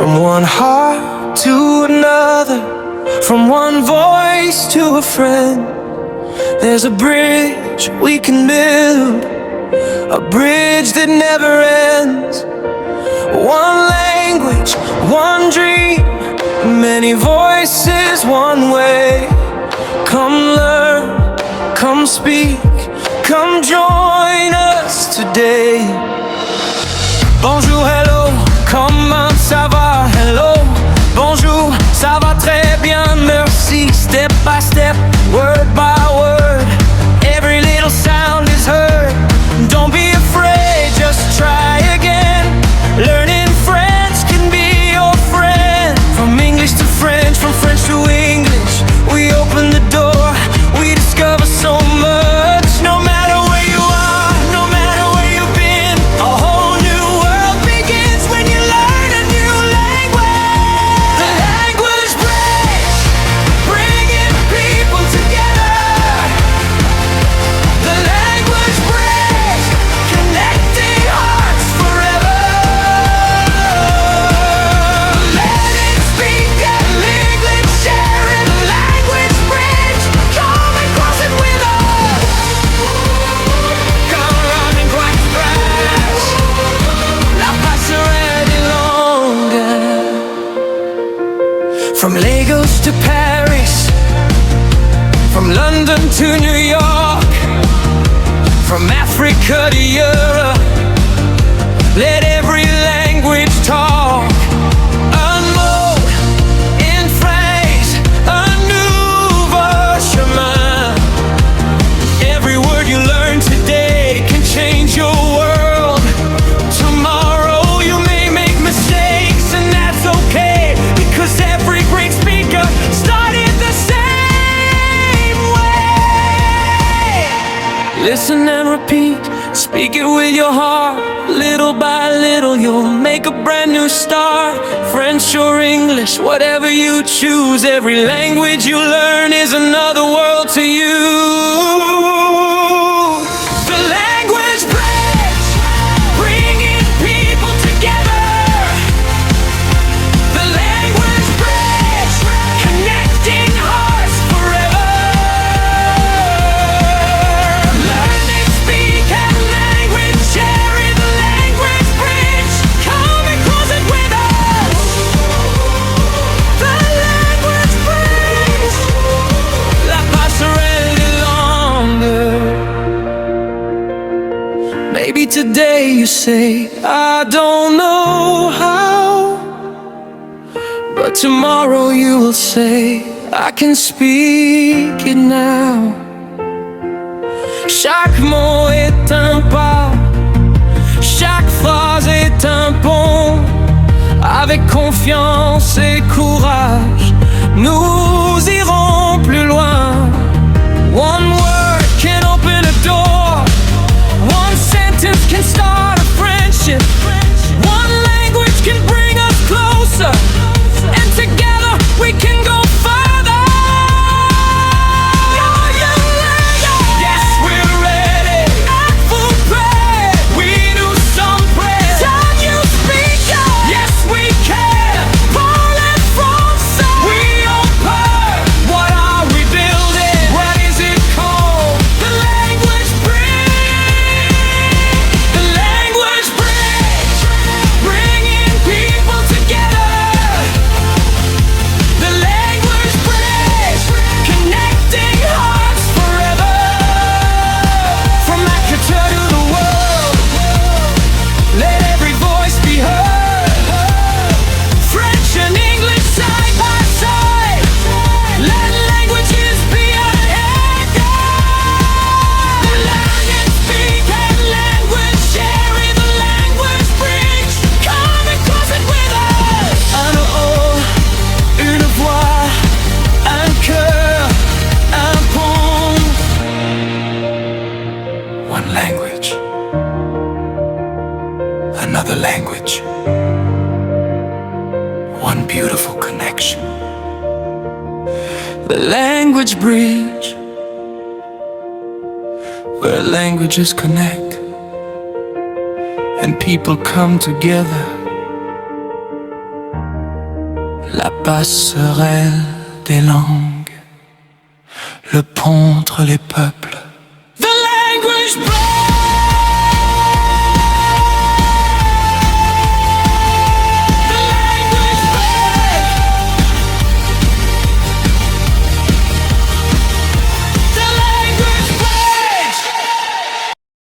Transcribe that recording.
From one heart to another, from one voice to a friend, there's a bridge we can build, a bridge that never ends. One language, one dream, many voices, one way. Come learn, come speak, come join us today. Bonjour, hello, comment ça va? Hello, bonjour, ça va très bien, merci. Step by step, word by word, every little sound is heard. Don't be afraid, just try again. Learning French can be your friend. From English to French, from French to English, we open the door, we discover so much. No matter where you are, no matter where you've been, a whole new world begins when you learn a new language. The language bridge, bringing people together. The language bridge, connecting hearts forever. Learning, speak, and English, sharing the language bridge. Come and cross it with us. Come running quite fast. La passerelle est longue. From Lagos to Paris, from London to New York, from Africa to Europe, let every language talk. Un mot, une phrase, un nouveau chemin. Every word you learn today can change your world. Tomorrow you may make mistakes, and that's okay, because every great speaker started the same way. Listen and repeat, speak it with your heart. Little by little you'll make a brand new start. French or English, whatever you choose, every language you learn is another world to you. The language bridge, bringing people together. The language bridge, connecting hearts forever. Learning, speak, and language, sharing the language bridge. Come and cross it with us. The language bridge, la passerelle est longue. Maybe today you say, I don't know how, but tomorrow you will say, I can speak it now. Chaque mot est un pas, chaque phrase est un pont. Avec confiance et courage, nous irons plus loin. One word can open a door, one sentence can start a friendship, one language can bring us closer, and together we can go further. Yes, we're ready. Êtes-vous prêts? We do some prayers. Can you speak up? Yes, we can. Parlez français. We open. What are we building? What is it called? The language bridge. The language bridge, bringing people together. The language bridge, connecting hearts forever. From Africa to the world, let every voice be heard. French and English side by side, let languages be unhindered. Learn and speak and language, sharing the language bridge. Come and cross it with us. Un haut, une voix, un cœur, un pont. One language, another language, one beautiful connection. The language bridge, where languages connect and people come together la passerelle des langues, le pont entre les peuples. The language bridge.